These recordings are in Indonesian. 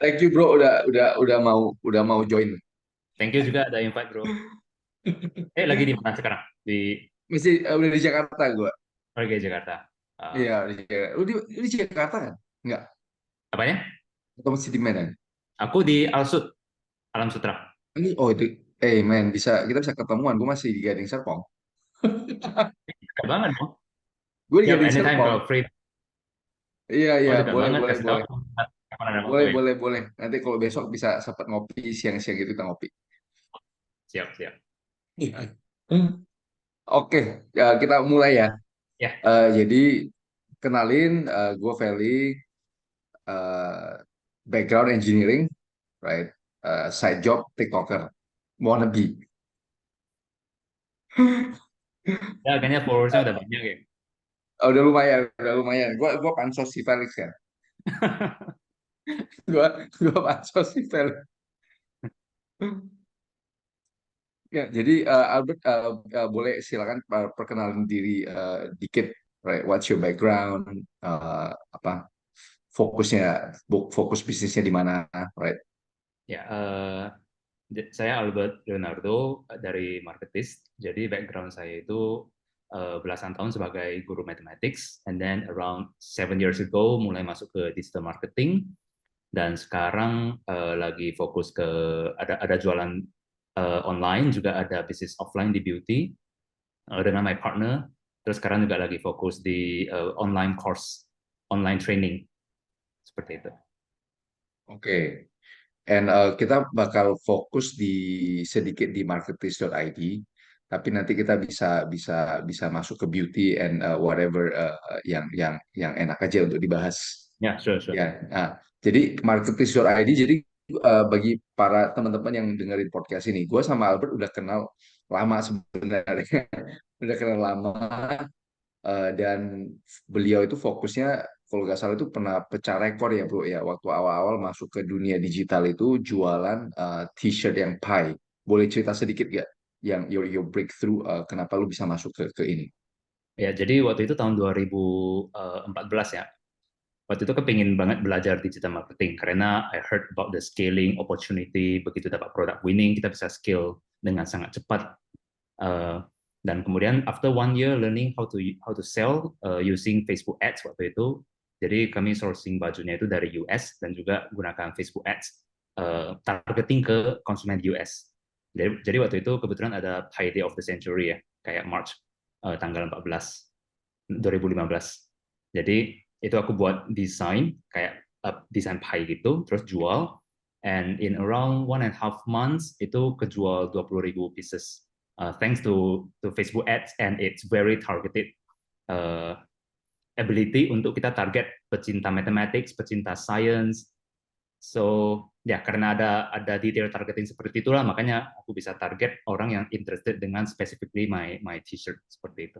Thank you bro, udah mau join. Thank you juga ada invite, bro. Lagi di mana sekarang? Di Udah di Jakarta gua. Warga Jakarta. Iya, di Jakarta. Lu di Jakarta kan? Enggak. Apanya? Atau masih di Medan? Aku di Alsut, Alam Sutra. Ini oh itu men kita bisa ketemuan. Gue masih di Gading Serpong. Dekat banget dong. Gue di Siap, Gading anytime Serpong. kalau free. Iya Oh, iya, dekat boleh banget. boleh Kasih tahu boleh. kapan ada waktu Boleh ya. boleh boleh. Nanti kalau besok bisa sempat ngopi siang-siang gitu kita ngopi. Siap, siap. Iya. Oke, ya, kita mulai ya. Ya, Jadi kenalin, gue Feli, eh, background engineering, right? Side job TikToker, wannabe. ya kayaknya followersnya udah banyak ya. Oh, udah lumayan, udah lumayan. Gua pansos si Felix ya. Gua pansos si Felix. Ya, jadi Albert, boleh silakan perkenalin diri dikit, right? What's your background? Apa fokus bisnisnya di mana, right? Ya, saya Albert Leonardo dari Marketis. Jadi background saya itu belasan tahun sebagai guru mathematics, and then around 7 years ago mulai masuk ke digital marketing, dan sekarang lagi fokus ke ada jualan online, juga ada bisnis offline di beauty dengan my partner. Terus sekarang juga lagi fokus di online course, online training seperti itu. Oke. And kita bakal fokus sedikit di marketplace.id, tapi nanti kita bisa bisa bisa masuk ke beauty and whatever yang enak aja untuk dibahas. Ya, sure, sure. Ya, nah, jadi marketplace.id. Jadi bagi para teman-teman yang dengerin podcast ini, gue sama Albert udah kenal lama sebenarnya, udah kenal lama. Dan beliau itu fokusnya kalau nggak salah itu pernah pecah rekor ya bro ya waktu awal-awal masuk ke dunia digital itu jualan t-shirt yang pie. Boleh cerita sedikit gak yang your breakthrough, kenapa lu bisa masuk ke ini? Ya, jadi waktu itu tahun 2014 ya. Waktu itu kepingin banget belajar digital marketing karena I heard about the scaling opportunity. Begitu dapat produk winning, kita bisa scale dengan sangat cepat. Uh, dan kemudian after 1 year learning how to sell using Facebook Ads waktu itu, jadi kami sourcing bajunya itu dari US dan juga gunakan Facebook Ads targeting ke konsumen US. Jadi waktu itu kebetulan ada Pi Day of the Century ya, kayak March tanggal 14 2015. Jadi itu aku buat desain kayak desain pie gitu, terus jual. And in around 1.5 months itu kejual 20.000 pieces. Thanks to Facebook Ads and its very targeted uh, ability untuk kita target pecinta mathematics, pecinta science. So ya karena ada detail targeting seperti itulah makanya aku bisa target orang yang interested dengan specifically my t-shirt seperti itu.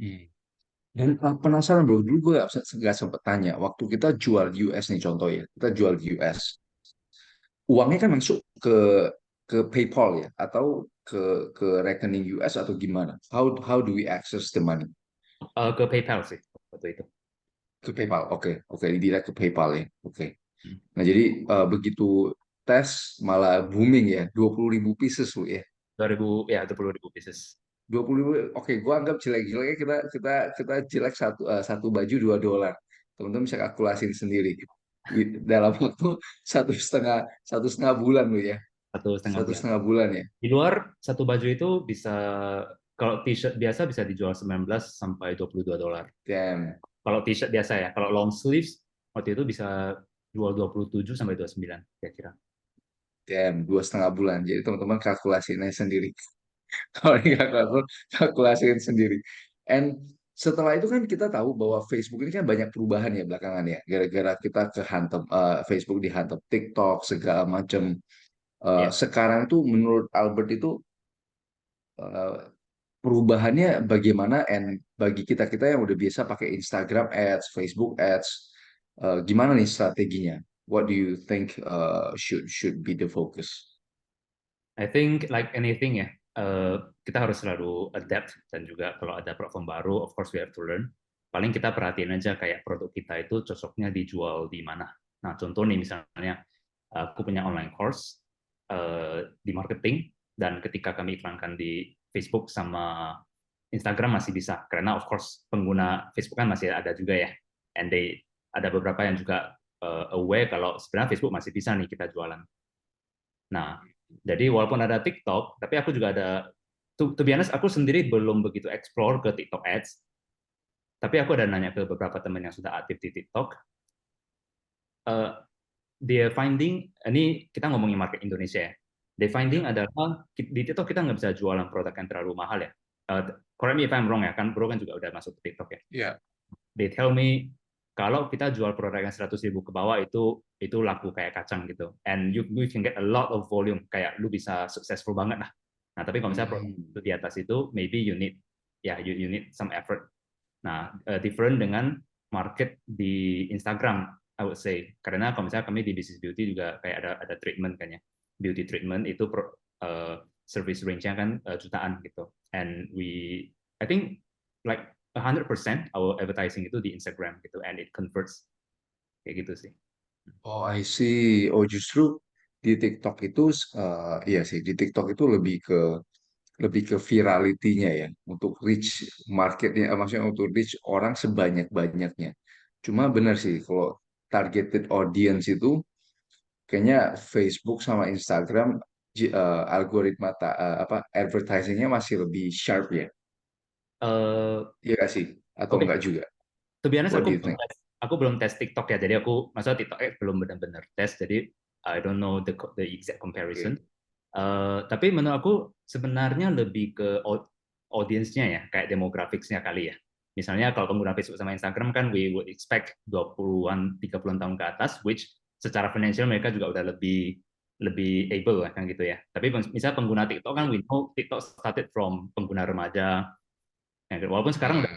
Hmm. Dan penasaran bro, dulu gue nggak sempet tanya waktu kita jual di US nih contoh ya, kita jual di US, uangnya kan masuk ke PayPal ya atau ke ke rekening US atau gimana? How do we access the money? Ke PayPal sih waktu itu. Ke PayPal, oke, oke, direct ke PayPal ya, oke. Hmm. Nah jadi begitu tes malah booming ya, 20.000 pieces lu ya, 2000 ya 20.000 pieces. 20.000, oke, gua anggap jelek-jeleknya kita jelek satu baju $2. Teman-teman bisa kalkulasin sendiri dalam waktu satu setengah bulan lu ya, 1,5 bulan. 1,5 bulan ya, Di luar satu baju itu bisa, kalau t-shirt biasa bisa dijual 19 sampai $22. damn, Kalau t-shirt biasa ya, kalau long sleeves waktu itu bisa jual 27 sampai 29 kira-kira. damn, 2,5 bulan. Jadi teman-teman kalkulasinya sendiri. Kalau ini kalkulasiin sendiri. And setelah itu kan kita tahu bahwa Facebook ini kan banyak perubahan ya belakangan ya. Gara-gara kita kehantam, Facebook dihantam TikTok segala macam. Ya. Sekarang itu menurut Albert itu eh, perubahannya bagaimana? And bagi kita-kita yang udah biasa pakai Instagram Ads, Facebook Ads, gimana nih strateginya? What do you think should be the focus? I think like anything ya, kita harus selalu adapt, dan juga kalau ada platform baru, of course we have to learn. Paling kita perhatiin aja kayak produk kita itu cocoknya dijual di mana. Nah, contoh nih misalnya aku punya online course di marketing, dan ketika kami iklankan di Facebook sama Instagram masih bisa, karena of course pengguna Facebook kan masih ada juga ya, and ada beberapa yang juga aware kalau sebenarnya Facebook masih bisa nih kita jualan. Nah, jadi walaupun ada TikTok, tapi aku juga ada, to be honest, aku sendiri belum begitu explore ke TikTok Ads, tapi aku ada nanya ke beberapa teman yang sudah aktif di TikTok. Uh, dia finding, ini kita ngomongin market Indonesia ya, dia finding adalah di TikTok kita nggak bisa jualan produk yang terlalu mahal ya. Correct me if I'm wrong ya, kan bro kan juga udah masuk ke TikTok ya. Ya. They tell me kalau kita jual produk yang 100.000 ke bawah itu laku kayak kacang gitu, and you can get a lot of volume, kayak lu bisa successful banget lah. Nah tapi kalau misalnya produk Hmm. itu di atas itu, maybe you need you need some effort. Nah different dengan market di Instagram, I would say, karena kalau misalnya kami di business beauty juga kayak ada treatment kan ya, beauty treatment itu service range-nya kan jutaan gitu, and I think like 100% our advertising itu di Instagram gitu, and it converts kayak gitu sih. Oh, I see. Oh, justru di TikTok itu, iya sih, di TikTok itu lebih ke virality-nya ya, untuk reach marketnya, maksudnya untuk reach orang sebanyak-banyaknya. Cuma benar sih, kalau targeted audience itu kayaknya Facebook sama Instagram algoritma apa advertisingnya masih lebih sharp ya. Uh, Iya nggak sih? Atau Oke, enggak juga? to be honest, What do you think? aku belum tes TikTok ya, jadi maksudnya TikTok belum benar-benar tes, jadi I don't know the exact comparison. Oke. Tapi menurut aku sebenarnya lebih ke audience-nya ya, kayak demographics-nya kali ya. Misalnya kalau pengguna Facebook sama Instagram kan we would expect 20-an, 30-an tahun ke atas, which secara financial mereka juga udah lebih lebih able lah kan gitu ya. Tapi misalnya pengguna TikTok kan, we know TikTok started from pengguna remaja. Ya, walaupun sekarang udah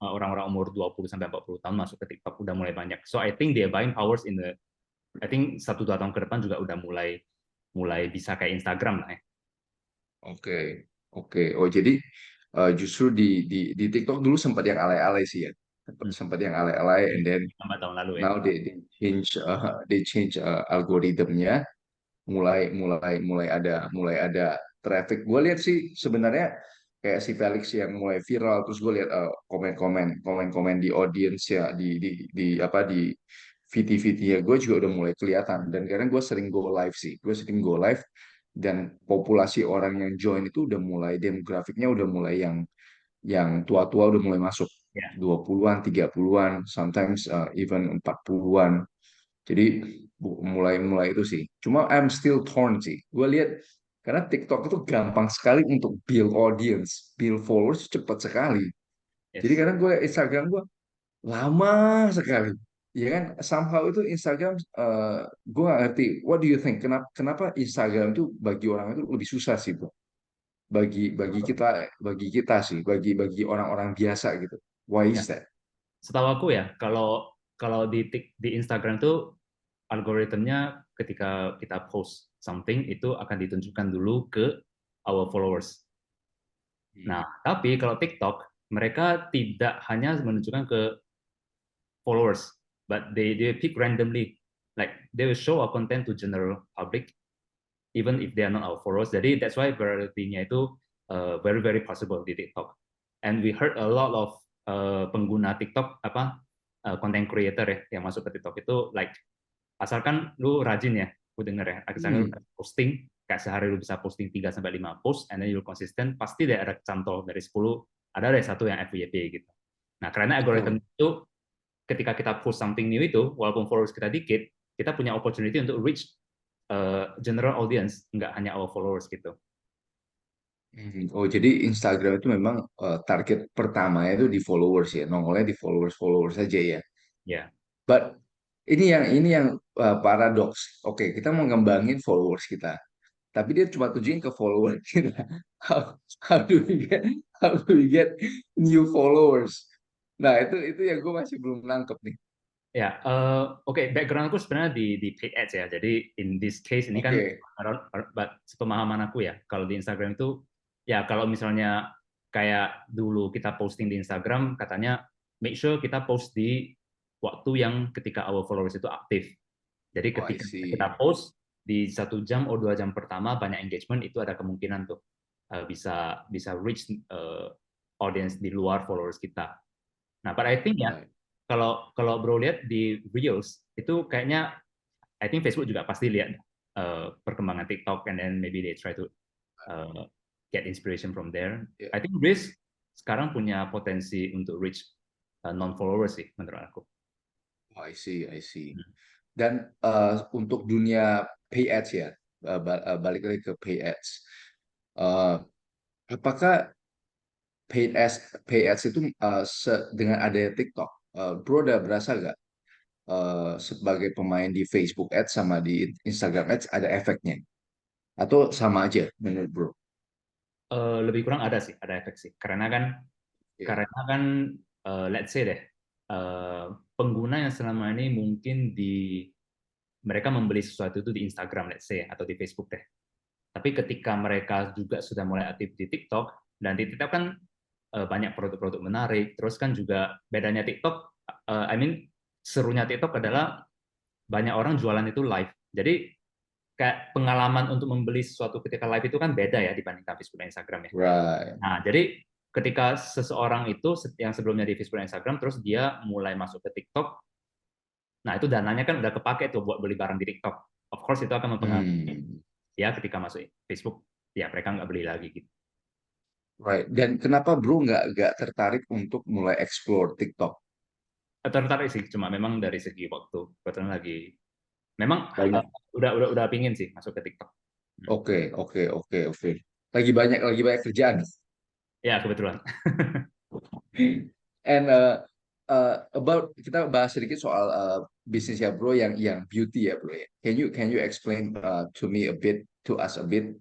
Ah, orang-orang umur 20 sampai 40 tahun masuk ke TikTok udah mulai banyak. So I think their buying powers I think 1-2 tahun ke depan juga udah mulai mulai bisa kayak Instagram lah ya. oke, oke. Oh, jadi justru di TikTok dulu sempat yang alay-alay sih ya. Sempat Hmm. sempat yang alay-alay, and then 4 tahun lalu ya. now they change algoritmnya, mulai ada traffic. Gue lihat sih sebenarnya kayak si Felix yang mulai viral, terus gue lihat komen-komen di audience ya, di apa di VT ya, gue juga udah mulai kelihatan. Dan kadang gue sering go live sih, gue sering go live, dan populasi orang yang join itu udah mulai, demografiknya udah mulai yang tua-tua udah mulai masuk, Ya. 20-an, 30-an, sometimes even 40-an. Jadi mulai itu sih. Cuma I'm still torn sih. Gue lihat karena TikTok itu gampang sekali untuk build audience, build followers cepat sekali. Jadi Yes. kadang gue Instagram gue lama sekali. Ya kan, somehow itu Instagram, gue gak ngerti. What do you think? Kenapa Instagram itu bagi orang itu lebih susah sih, bro? Bagi kita sih, bagi orang-orang biasa gitu. Why Ya. is that? Setahu aku ya, kalau kalau di Instagram tuh algoritmnya ketika kita post something itu akan ditunjukkan dulu ke our followers. Nah, Hmm. tapi kalau TikTok mereka tidak hanya menunjukkan ke followers, but they pick randomly. Like they will show our content to general public, even if they are not our followers. Jadi that's why virality-nya itu very very possible di TikTok. And we heard a lot of pengguna TikTok content creator ya yang masuk ke TikTok itu, like asalkan lu rajin ya, aku denger ya, asalkan lu Hmm. posting kayak sehari lu bisa posting 3 sampai 5 post, and then you konsisten, pasti ada cantol dari 10 ada deh satu yang FYP gitu. Nah, karena algoritma Oh. itu ketika kita post something new itu, walaupun followers kita dikit, kita punya opportunity untuk reach general audience, nggak hanya our followers gitu. Oh, jadi Instagram itu memang target pertamanya itu di followers ya, nongolnya di followers saja ya. Ya, But ini yang paradoks. Oke, kita mau ngembangin followers kita, tapi dia cuma tujuin ke followers kita. How, how do we get how do we get new followers? Nah, itu yang gue masih belum nangkep nih. ya, oke, background aku sebenarnya di paid ads ya. Jadi in this case ini kan, Oke. but sepemahaman aku ya, kalau di Instagram itu ya kalau misalnya kayak dulu kita posting di Instagram, katanya make sure kita post di waktu yang ketika our followers itu aktif. Jadi Oh, I ketika kita see. post di 1 jam atau 2 jam pertama banyak engagement, itu ada kemungkinan tuh bisa bisa reach audience di luar followers kita. Nah, but I think ya Right. kalau kalau bro lihat di Reels itu kayaknya I think Facebook juga pasti lihat perkembangan TikTok and then maybe they try to uh, get inspiration from there. Yeah. I think Reels sekarang punya potensi untuk reach non followers sih menurut aku. Oh, I see, I see. Dan untuk dunia pay ads ya, balik lagi ke pay ads. Eh, apakah pay ads itu dengan adanya TikTok, bro udah berasa nggak sebagai pemain di Facebook Ads sama di Instagram Ads ada efeknya? Atau sama aja menurut bro? Lebih kurang ada sih, ada efek sih. Ya, Karena kan let's say deh, uh, pengguna yang selama ini mungkin mereka membeli sesuatu itu di Instagram let's say atau di Facebook deh. Tapi ketika mereka juga sudah mulai aktif di TikTok, dan di TikTok kan banyak produk-produk menarik, terus kan juga bedanya TikTok, I mean serunya TikTok adalah banyak orang jualan itu live. Jadi kayak pengalaman untuk membeli sesuatu ketika live itu kan beda ya dibandingkan Facebook dan Instagram ya. right. Nah, jadi ketika seseorang itu yang sebelumnya di Facebook dan Instagram, terus dia mulai masuk ke TikTok, nah itu dananya kan udah kepake tuh buat beli barang di TikTok. Of course itu akan mempengaruhi Hmm, ya ketika masuk Facebook, ya mereka nggak beli lagi gitu. right. Dan kenapa bro nggak tertarik untuk mulai explore TikTok? Tertarik sih, cuma memang dari segi waktu, kebetulan lagi, memang Banyak. udah pingin sih masuk ke TikTok. Hmm. Oke, oke, oke, oke. Lagi banyak kerjaan. Ya kebetulan. And about kita bahas sedikit soal bisnis ya bro yang beauty ya bro ya. Can you explain to me a bit to us a bit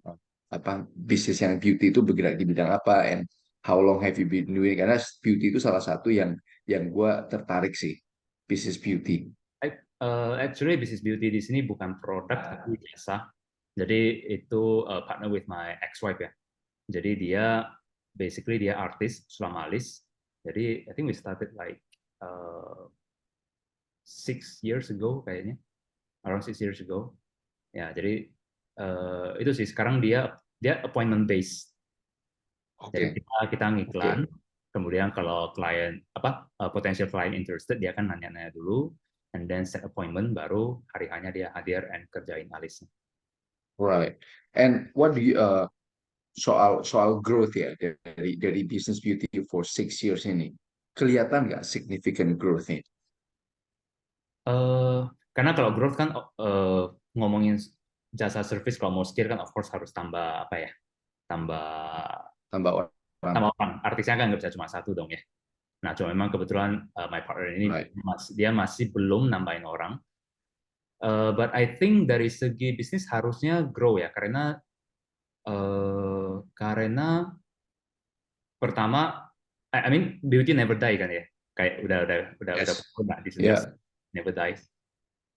apa bisnis yang beauty itu bergerak di bidang apa and how long have you been doing? Karena beauty itu salah satu yang gue tertarik sih bisnis beauty. Actually bisnis beauty di sini bukan produk tapi jasa. Jadi itu partner with my ex-wife ya. Jadi dia basically dia artis, sulam alis. Jadi I think we started like 6 years ago kayaknya, around 6 years ago. Ya, jadi itu sih sekarang dia dia appointment based. Jadi Oke, kita ngiklan, oke. kemudian kalau klien apa potential client interested dia akan nanya-nanya dulu, and then set appointment baru hari hanya dia hadir and kerjain alisnya. Right. And what do you soal growth ya dari business beauty for 6 years ini kelihatan nggak significant growth-nya? Eh, karena kalau growth kan ngomongin jasa service, kalau mau skill kan of course harus tambah apa ya, tambah Tambah orang, tambah orang. Artisnya kan nggak bisa cuma satu dong ya. Nah, cuma memang kebetulan my partner ini right? dia masih belum nambahin orang. But I think dari segi bisnis harusnya grow ya, karena pertama, I mean beauty never die kan ya, kayak udah Yes. pernah di sejarah Ya, never dies.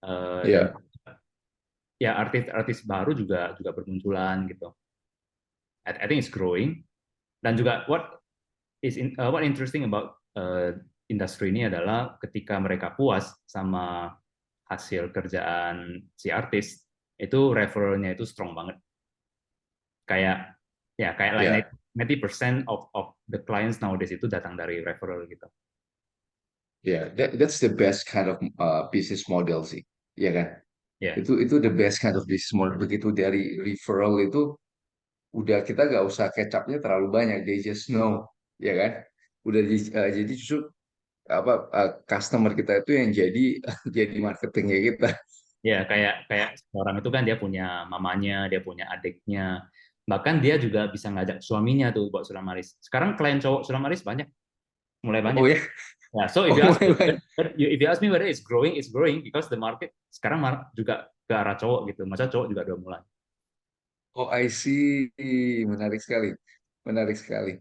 Dan ya, ya artis-artis baru juga bermunculan gitu. I think it's growing. Dan juga what interesting about industri ini adalah ketika mereka puas sama hasil kerjaan si artis, itu referralnya itu strong banget. Kayak kayak like ya, 90% of the clients nowadays itu datang dari referral gitu. ya. That's the best kind of business model sih, ya kan? Ya, Itu the best kind of business model. Begitu dari referral itu, udah kita nggak usah kecapnya terlalu banyak. They just know, ya kan? Jadi justru apa customer kita itu yang jadi jadi marketingnya kita. ya kayak kayak orang itu kan dia punya mamanya, dia punya adiknya, bahkan dia juga bisa ngajak suaminya tuh buat sulamaris. Sekarang klien cowok sulamaris banyak, mulai banyak. Oh ya, Ya, so oh my God. if you ask me whether it's growing because the market sekarang juga ke arah cowok gitu. Masa cowok juga udah mulai. Oh, I see. Menarik sekali. Menarik sekali.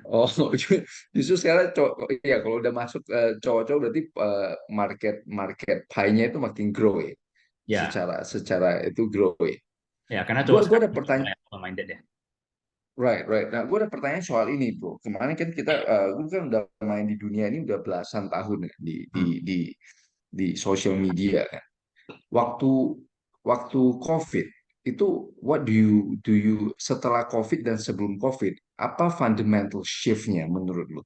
Oh, justru sekarang cowok, ya kalau udah masuk cowok-cowok berarti market market pie-nya itu makin grow ya. Ya, Secara itu grow ya. ya karena cowok Gua sekarang ada pertanyaan, mulai open minded ya. right, right. Nah, gua ada pertanyaan soal ini, bro. Kemarin kan gua kan udah main di dunia ini udah belasan tahun ya, di Hmm. di di di social media kan. waktu waktu COVID itu, what do you setelah COVID dan sebelum COVID, apa fundamental shift-nya menurut lu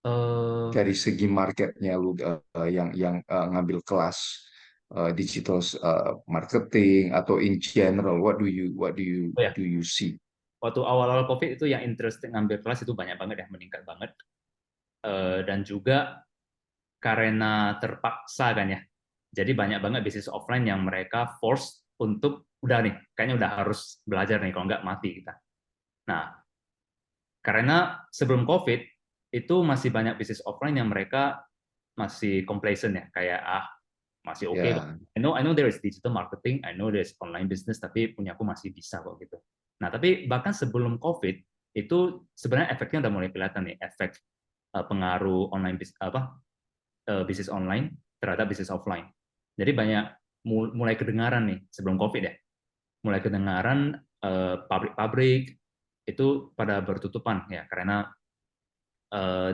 Eh, dari segi marketnya, lu yang ngambil kelas digital marketing atau in general, oh ya, do you see? waktu awal-awal COVID itu yang interesting ngambil kelas itu banyak banget ya, meningkat banget. Dan juga karena terpaksa kan ya. Jadi banyak banget bisnis offline yang mereka force untuk udah nih, kayaknya udah harus belajar nih, kalau nggak mati kita. Nah, karena sebelum COVID itu masih banyak bisnis offline yang mereka masih complacent ya, kayak masih oke kok. Ya, I know there is digital marketing, I know there is online business, tapi punya aku masih bisa kok gitu. Nah, tapi bahkan sebelum COVID itu sebenarnya efeknya udah mulai kelihatan nih, efek pengaruh online bisnis online terhadap bisnis offline. Jadi banyak mulai kedengaran nih sebelum COVID ya, mulai kedengaran pabrik-pabrik itu pada bertutupan ya karena eh,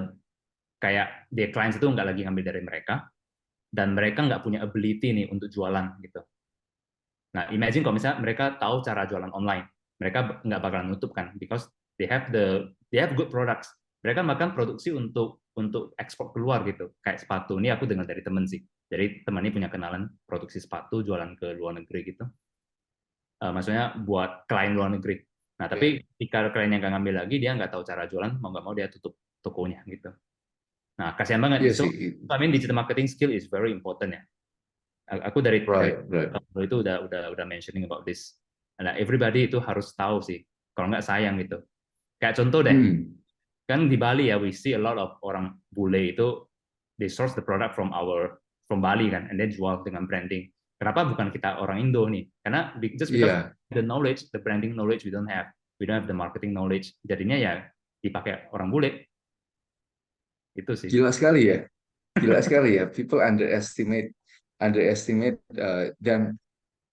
kayak their clients itu nggak lagi ngambil dari mereka dan mereka nggak punya ability nih untuk jualan gitu. Nah, imagine kalau misalnya mereka tahu cara jualan online, mereka nggak bakalan nutup kan, because they have good products. Mereka bahkan produksi untuk ekspor keluar gitu, kayak sepatu. Ini aku dengar dari temen sih. Jadi teman ini punya kenalan produksi sepatu, jualan ke luar negeri gitu. Maksudnya buat klien luar negeri. Nah, ya, tapi ketika kliennya nggak ngambil lagi, dia nggak tahu cara jualan, mau nggak mau dia tutup tokonya gitu. Nah, kasihan banget. iya So, sih, I mean digital marketing skill is very important ya. Aku dari right, right. itu udah mentioning about this. Nah, everybody itu harus tahu sih. Kalau nggak sayang gitu. Kayak contoh deh, Hmm, kan di Bali ya, we see a lot of orang bule itu they source the product from Bali kan, and then jual dengan branding. Kenapa bukan kita orang Indo nih? Karena just because iya, the knowledge, the branding knowledge we don't have the marketing knowledge. Jadinya ya dipakai orang bule itu sih. gila sekali ya, gila sekali ya. People underestimate dan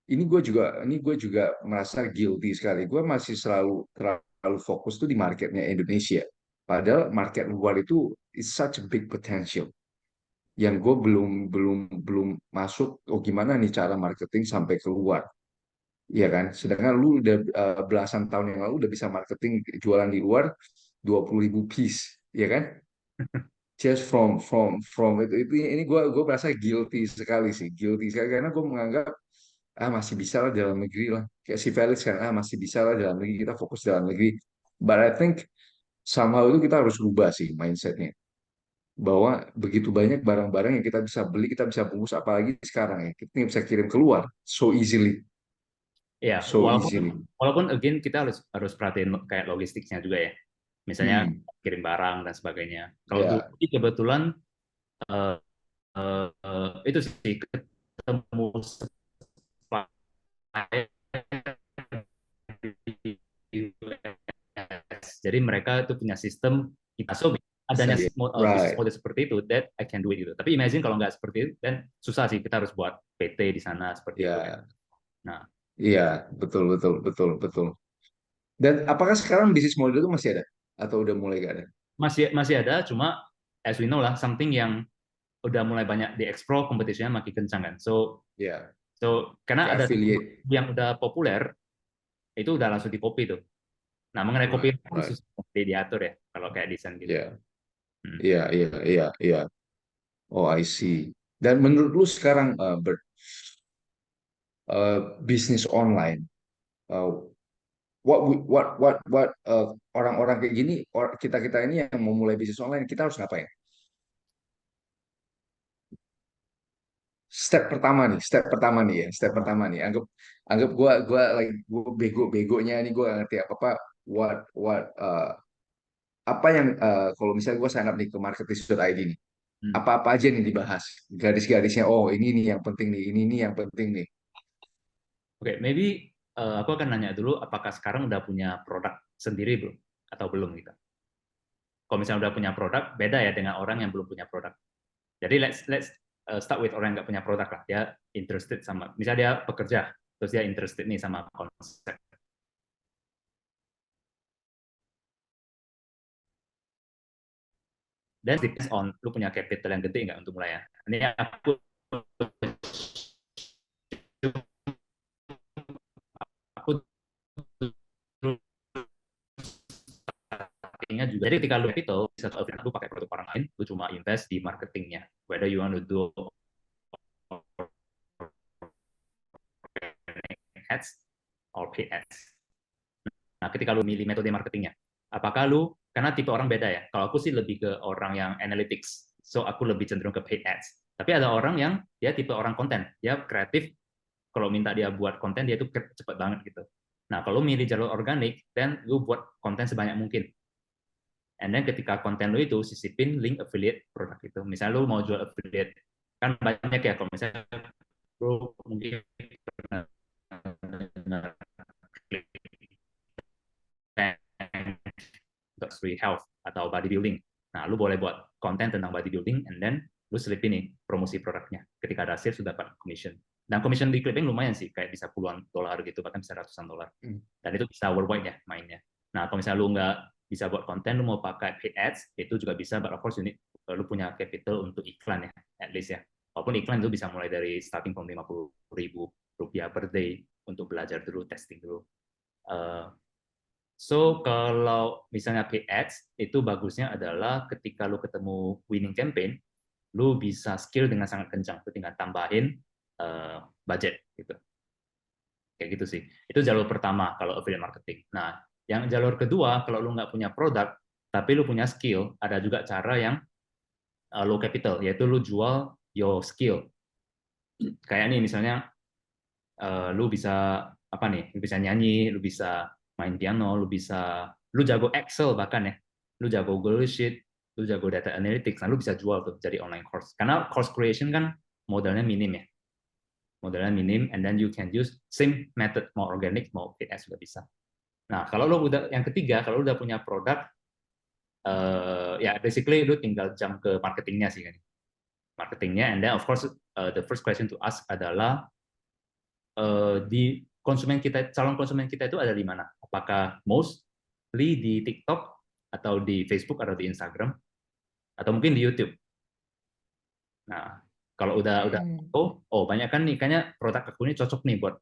ini gue juga merasa guilty sekali. Gue masih terlalu fokus tuh di marketnya Indonesia. Padahal market luar itu is such a big potential. Yang gue belum belum belum masuk. Oh, gimana nih cara marketing sampai keluar? Iya kan? Sedangkan lu udah belasan tahun yang lalu udah bisa marketing jualan di luar 20.000 piece, ya kan? Just from itu ini gue merasa guilty sekali sih, guilty sekali karena gue menganggap masih bisa lah dalam negeri lah, kayak si Felix kan, masih bisa lah dalam negeri, kita fokus dalam negeri. But I think somehow itu kita harus rubah sih mindsetnya, bahwa begitu banyak barang-barang yang kita bisa beli, kita bisa bungkus, apalagi sekarang ya kita bisa kirim keluar so easily, Ya, so easily. walaupun again kita harus perhatiin kayak logistiknya juga ya. Misalnya Hmm, kirim barang dan sebagainya. Kalau dulu ya, sih kebetulan eh, itu sih ketemu supplier di US. Jadi mereka itu punya sistem kita so adanya saya, bisnis right, model seperti itu that I can do it gitu. Tapi imagine kalau nggak seperti itu dan susah sih kita harus buat PT di sana seperti itu kan. ya, Nah, iya, betul, betul, betul, betul. Dan apakah sekarang bisnis model itu masih ada atau udah mulai gak ada? masih masih ada cuma as we know lah something yang udah mulai banyak dieksplor kompetisinya makin kencang kan. So Ya, karena kayak ada affiliate. yang udah populer itu udah langsung di copy tuh. Nah, mengenai Right, copy kan right. susah diatur ya kalau kayak desain gitu. Ya, Hmm. iya, iya, iya, iya. Oh, I see. Dan menurut lu sekarang, Bert, bisnis online, uh, orang-orang kayak gini, kita-kita ini yang mau mulai bisnis online, kita harus ngapain? Step pertama nih. Anggap, anggap gua lagi gua bego-begonya nih, gua nggak ngerti apa-apa. Apa yang kalau misalnya gue sign up nih ke marketplace.id nih, Hmm. apa-apa aja nih dibahas, garis-garisnya, oh ini nih yang penting nih, ini nih yang penting nih. Oke, maybe aku akan nanya dulu apakah sekarang udah punya produk sendiri belum atau belum gitu. Kalau misalnya udah punya produk, beda ya dengan orang yang belum punya produk. Jadi let's start with orang yang nggak punya produk lah. Dia interested sama, misalnya dia pekerja, terus dia interested nih sama konsep. Dan depends on lu punya capital yang gede nggak untuk mulai ya. Ini aku Jadi ketika lu capital, bisa affiliate lu pakai produk orang lain, lu cuma invest di marketingnya. Whether you want to do ads or paid ads. Nah, ketika lu milih metode marketingnya, apakah lu, karena tipe orang beda ya. Kalau aku sih lebih ke orang yang analytics, so aku lebih cenderung ke paid ads. Tapi ada orang yang dia tipe orang konten, dia kreatif. Kalau minta dia buat konten, dia itu cepet banget gitu. Nah, kalau milih jalur organik, dan lu buat konten sebanyak mungkin. And then ketika konten lu itu sisipin link affiliate produk itu. Misalnya lu mau jual affiliate, kan banyak ya. Kalau misalnya lu mungkin untuk free health atau bodybuilding. Nah, lu boleh buat konten tentang bodybuilding, and then lu selipin nih promosi produknya. Ketika ada sales, sudah dapat commission. Dan commission di clipping lumayan sih, kayak bisa puluhan dolar gitu, bahkan bisa ratusan dolar. Dan itu bisa worldwide ya mainnya. Nah, kalau misalnya lu nggak bisa buat konten, lu mau pakai paid ads, itu juga bisa, but of course lu punya capital untuk iklan ya, at least ya. Walaupun iklan itu bisa mulai dari starting from 50.000 rupiah per day untuk belajar dulu, testing dulu. So, kalau misalnya paid ads, itu bagusnya adalah ketika lu ketemu winning campaign, lu bisa skill dengan sangat kencang, lu tinggal tambahin budget gitu. Kayak gitu sih. Itu jalur pertama kalau affiliate marketing. Nah, yang jalur kedua, kalau lu nggak punya produk, tapi lu punya skill, ada juga cara yang low capital, yaitu lu jual your skill. Kayak nih misalnya, lu bisa apa nih? Lu bisa nyanyi, lu bisa main piano, lu jago Excel bahkan ya, lu jago Google Sheet, lu jago data analytics, nah lu bisa jual tuh jadi online course. Karena course creation kan modalnya minim ya, modalnya minim, and then you can use same method, mau organic mau paid ads juga bisa. Nah, kalau lu udah yang ketiga, kalau lu udah punya produk, ya basically lu tinggal jump ke marketingnya sih kan, marketingnya, and then of course the first question to ask adalah di konsumen kita, calon konsumen kita itu ada di mana? Apakah mostly di TikTok atau di Facebook atau di Instagram atau mungkin di YouTube? Nah, kalau udah oh banyak kan nih, kayaknya produk aku ini cocok nih buat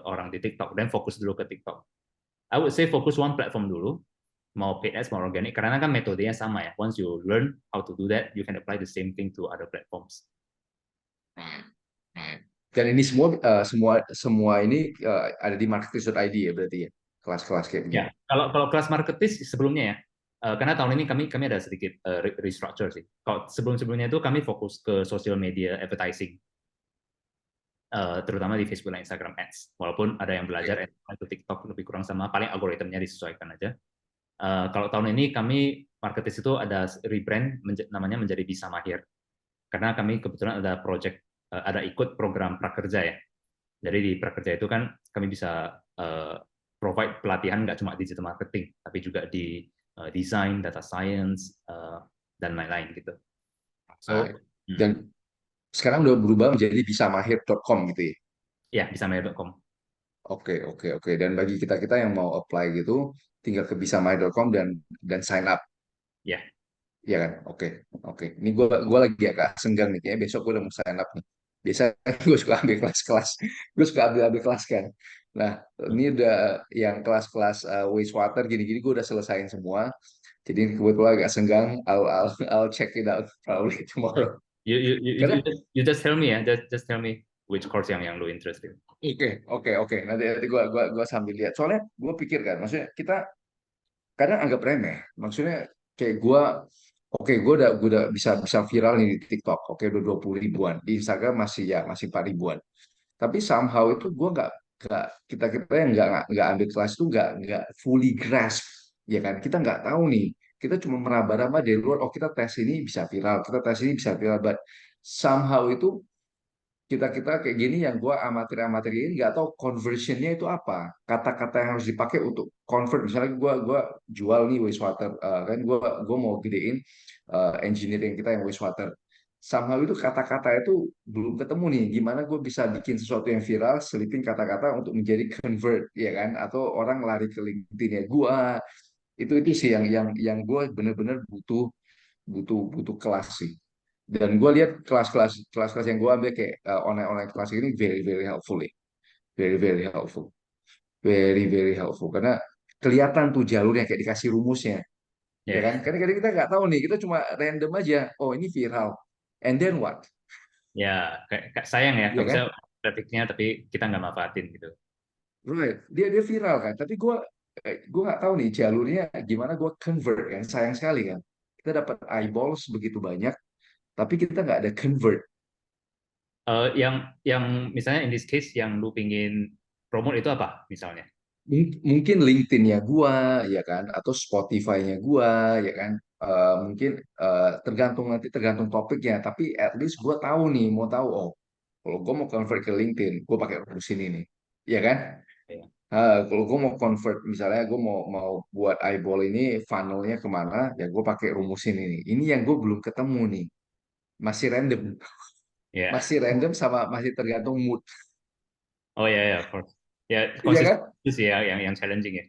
orang di TikTok, dan fokus dulu ke TikTok. I would say fokus one platform dulu, mau paid ads mau organic, karena kan metodenya sama ya. Once you learn how to do that, you can apply the same thing to other platforms. Dan ini semua ini ada di marketing.id ya berarti ya, kelas-kelas kayak begini. Ya, kalau kelas marketing sebelumnya ya, karena tahun ini kami ada sedikit restructure sih. Kalau sebelum-sebelumnya itu kami fokus ke social media advertising, terutama di Facebook dan Instagram Ads. Walaupun ada yang belajar itu TikTok lebih kurang sama, paling algoritmnya disesuaikan aja. Kalau tahun ini kami marketing itu ada rebrand namanya menjadi Bisa Mahir. Karena kami kebetulan ada project, ada ikut program prakerja ya. Jadi di prakerja itu kan kami bisa provide pelatihan nggak cuma digital marketing, tapi juga di design, data science, dan lain-lain gitu. So, Dan sekarang udah berubah menjadi bisamahir.com gitu ya. ya bisamahir.com. Oke. Dan bagi kita-kita yang mau apply gitu, tinggal ke bisamahir.com dan sign up. Ya. Iya kan? Oke. Ini gua lagi agak senggang nih, kayaknya besok gue udah mau sign up nih. Biasanya gue suka ambil kelas-kelas, gue suka ambil kelas kan. Nah, ini udah yang kelas-kelas wastewater gini-gini gue udah selesaiin semua. Jadi kebetulan agak senggang, I'll check it out probably tomorrow. Karena You just tell me ya, just tell me which course yang lu interested. oke. Nanti gua sambil lihat. Soalnya gue pikir kan, maksudnya kita kadang anggap remeh. Maksudnya kayak gue udah bisa bisa viral nih di TikTok. Oke, udah 20 ribuan. Di Instagram masih 4 ribuan. Tapi somehow itu gue nggak kita yang nggak ambil kelas itu nggak fully grasp, ya kan? Kita nggak tahu nih. Kita cuma meraba-raba dari luar. Oh, kita tes ini bisa viral. Kita tes ini bisa viral. But somehow itu kita kayak gini yang gue amatir ini nggak tahu conversionnya itu apa, kata-kata yang harus dipakai untuk convert. Misalnya gue jual nih wastewater, kan gue mau gedein engineering kita yang wastewater. Somehow itu kata-kata itu belum ketemu nih, gimana gue bisa bikin sesuatu yang viral selipin kata-kata untuk menjadi convert, ya kan, atau orang lari ke LinkedIn ya gue. Itu sih yang gue bener-bener butuh butuh butuh kelas sih. Dan gue lihat kelas-kelas yang gue ambil kayak online kelas ini very very helpful ya, very helpful, very helpful, karena kelihatan tuh jalurnya kayak dikasih rumusnya. ya Ya, kan? Kadang-kadang kita nggak tahu nih, kita cuma random aja. Oh ini viral, and then what? ya kayak sayang ya Ya kalau kan? misalnya trafficnya tapi kita nggak manfaatin gitu. Right, dia viral kan. Tapi gue nggak tahu nih jalurnya gimana gue convert kan. Sayang sekali kan. Kita dapat eyeballs begitu banyak, tapi kita nggak ada convert. Yang misalnya in this case yang lu pingin promote itu apa misalnya? Mungkin LinkedIn-nya gua ya kan, atau Spotify-nya gua ya kan. Mungkin tergantung topiknya, tapi at least gua tahu nih, mau tahu, oh kalau gua mau convert ke LinkedIn gua pakai rumus ini nih, ya kan. Ya. Kalau gua mau convert, misalnya gua mau mau buat eyeball ini funnelnya kemana, ya gua pakai rumus ini yang gua belum ketemu nih, masih random. Ya. Masih random sama masih tergantung mood. Oh ya ya, of course. Ya Iya konsisten kan. itu sih ya yang challenging ya.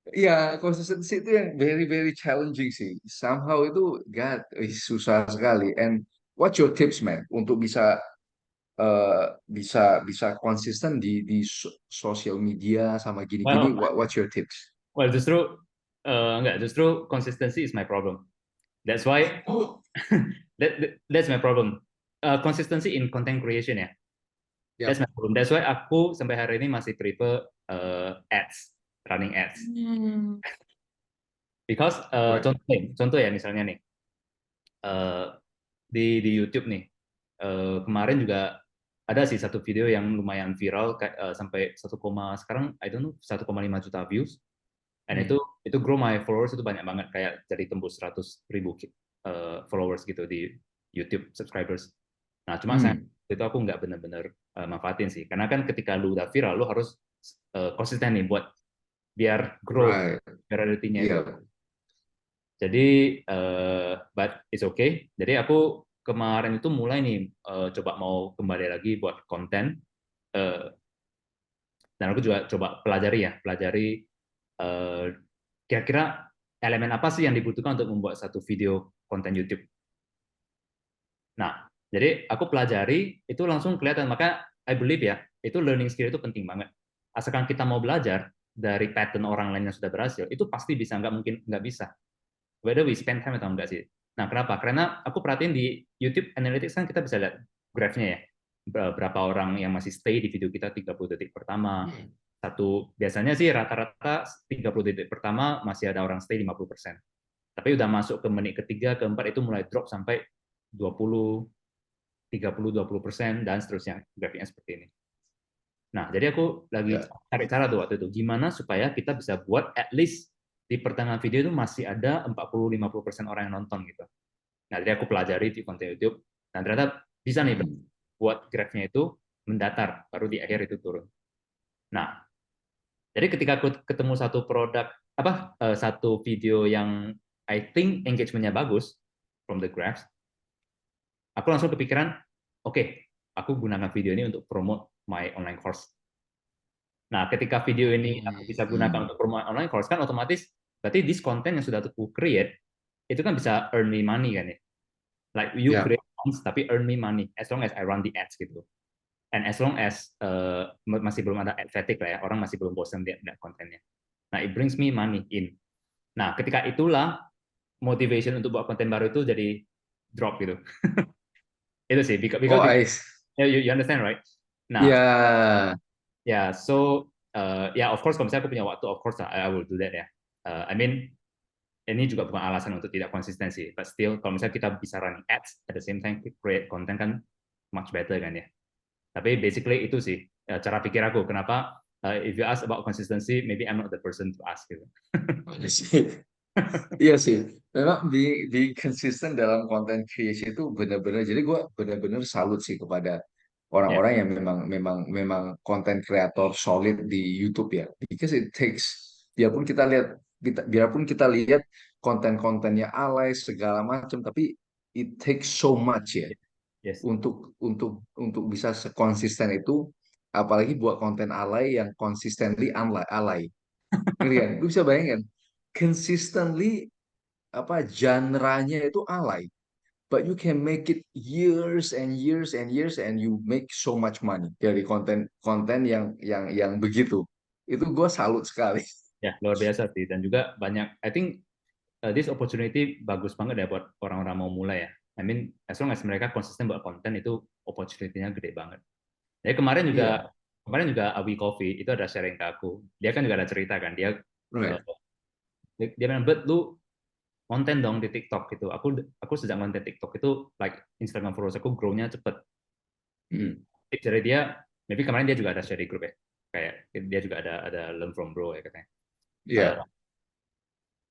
Iya, konsistensi itu yang very very challenging sih. Somehow itu God, susah sekali. And what's your tips, man, untuk bisa bisa konsisten di sosial media sama gini-gini? Well, What's your tips? well justru enggak, justru consistency is my problem. That's why that's my problem. Consistency in content creation ya. That's Yap. my problem. That's why aku sampai hari ini masih prefer ads, running ads. Hmm. Because Right. contoh ya misalnya nih eh, di YouTube nih kemarin juga ada sih satu video yang lumayan viral kayak sampai 1, sekarang I don't know 1,5 juta views. And Hmm. itu grow my followers itu banyak banget kayak jadi tembus 100.000 followers gitu di YouTube subscribers. Nah, cuma saya Hmm. itu aku nggak benar-benar manfaatin sih, karena kan ketika lu udah viral, lu harus konsisten nih buat biar grow Right. virality-nya itu. Iya. Jadi, but it's okay. Jadi aku kemarin itu mulai nih coba mau kembali lagi buat konten, eh, dan aku juga coba pelajari eh, kira-kira elemen apa sih yang dibutuhkan untuk membuat satu video konten YouTube. Nah, jadi aku pelajari itu langsung kelihatan. Maka I believe ya, itu learning skill itu penting banget. Asalkan kita mau belajar dari pattern orang lain yang sudah berhasil, itu pasti bisa, nggak mungkin nggak bisa. Whether we spend time atau enggak sih. Nah, kenapa? Karena aku perhatiin di YouTube Analytics kan kita bisa lihat grafnya ya. Berapa orang yang masih stay di video kita 30 detik pertama. Biasanya sih rata-rata 30 detik pertama masih ada orang stay 50%. Tapi udah masuk ke menit ketiga, keempat itu mulai drop sampai 20, 30, 20%, dan seterusnya. Grafiknya seperti ini. Nah, jadi aku lagi Ya. cari cara tuh waktu itu. Gimana supaya kita bisa buat at least di pertengahan video itu masih ada 40-50% orang yang nonton gitu. Nah, jadi aku pelajari di konten YouTube, dan ternyata bisa nih Hmm. buat grafiknya itu mendatar, baru di akhir itu turun. Nah, jadi ketika aku ketemu satu produk, satu video yang I think engagement-nya bagus from the graphs, aku langsung kepikiran, oke, aku gunakan video ini untuk promote my online course. Nah, ketika video ini aku bisa gunakan Hmm. untuk promote online course, kan otomatis berarti this content yang sudah aku create itu kan bisa earn me money kan ya. Like you Ya. create once tapi earn me money as long as I run the ads gitu. And as long as masih belum ada ad fatigue lah ya, orang masih belum bosan lihat kontennya. Nah, it brings me money in. Nah, ketika itulah motivation untuk buat konten baru itu jadi drop gitu. Itu sih, Oh, because you understand right? Nah, ya. ya, so ya of course kalau misalnya aku punya waktu, of course I will do that ya. I mean, ini juga bukan alasan untuk tidak konsistensi, but still kalau misalnya kita bisa running ads at the same time create content kan much better kan ya. Tapi basically itu sih cara pikir aku. Kenapa if you ask about consistency, maybe I'm not the person to ask gitu. Iya sih, memang being konsisten dalam content creation itu benar-benar. Jadi gue benar-benar salut sih kepada Ya, orang-orang yang memang content creator solid di YouTube ya. Because it takes, biarpun kita lihat konten-kontennya alay segala macam, tapi it takes so much ya yes. untuk bisa sekonsisten itu. Apalagi buat konten alay yang consistently alay. Ngerti kan? Lu bisa bayangin, consistently genre-nya itu alay, but you can make it years and years and years and you make so much money dari konten yang begitu. Itu gue salut sekali. Ya, luar biasa sih. Dan juga banyak, I think this opportunity bagus banget ya buat orang-orang mau mulai ya. I mean, as long as mereka konsisten buat konten itu opportunity-nya gede banget. Jadi Iya, kemarin juga Awi Coffee itu ada sharing ke aku. Dia kan juga ada cerita kan, right. uh, dia bilang, "Bet, lu konten dong di TikTok gitu." Aku sejak konten TikTok itu like Instagram followers aku grow-nya cepet. Hmm. Jadi dia, maybe kemarin dia juga ada share di grup ya. Kayak dia juga ada learn from bro ya katanya. Uh, Iya,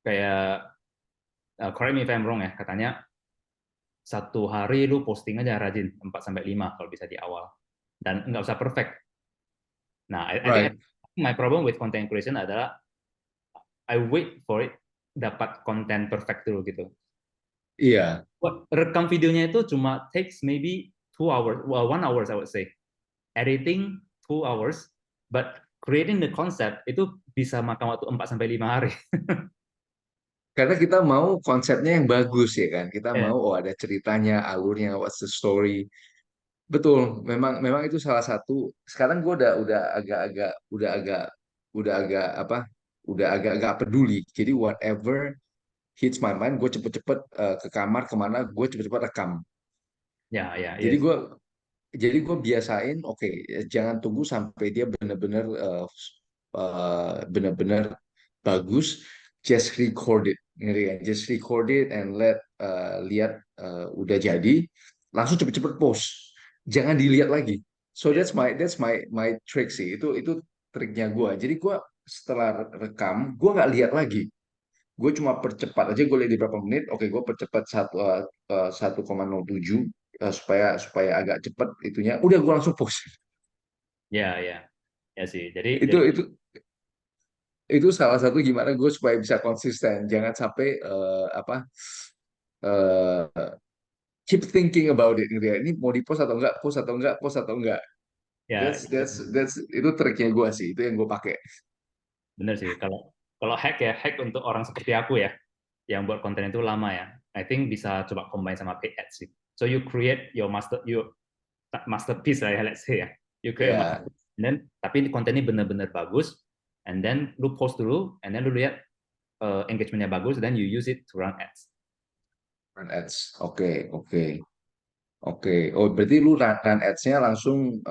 kayak correct me if I'm wrong ya, katanya satu hari lu posting aja rajin 4 sampai 5 kalau bisa di awal. Dan nggak usah perfect. Nah, I think right. my problem with content creation adalah I wait for it dapat konten perfect dulu gitu. Iya. Rekam videonya itu cuma takes maybe 2 hours, well 1 hour I would say. Editing 2 hours, but creating the concept itu bisa makan waktu 4 sampai 5 hari. Karena kita mau konsepnya yang bagus ya kan. Kita Yeah. mau oh ada ceritanya, alurnya, what's the story. Betul, memang memang itu salah satu. Sekarang gue udah agak apa? Udah agak-agak peduli. Jadi whatever hits my mind, gue cepet-cepet ke kamar kemana, gue cepet-cepet rekam. Ya, ya, Jadi yes. gue biasain, oke, jangan tunggu sampai dia benar-benar bagus, just record it, ngerti kan? Just record it and lihat udah jadi, langsung cepet-cepet post, jangan dilihat lagi. So Yeah. that's my trick sih, itu triknya gue. Jadi gue setelah rekam, gue nggak lihat lagi, gue cuma percepat aja, gue lihat di berapa menit, oke gue percepat 1,07 supaya supaya agak cepat itunya, udah gue langsung post. Ya, ya. Ya sih. Jadi itu jadi itu itu salah satu gimana gue supaya bisa konsisten, jangan sampai eh, keep thinking about it gitu ya, ini mau di post atau enggak, post atau enggak, post atau enggak. ya That's itu triknya gue sih, itu yang gue pakai. benar sih. Kalau kalau hack ya, hack untuk orang seperti aku ya, yang buat konten itu lama ya. I think bisa coba combine sama paid ads sih. So you create your masterpiece lah ya, let's say ya. You create a Ya, masterpiece, and then tapi kontennya benar-benar bagus, and then lu post dulu, and then lu lihat engagementnya bagus, then you use it to run ads. run ads, oke, oke. Oke, oh berarti lu run ads-nya langsung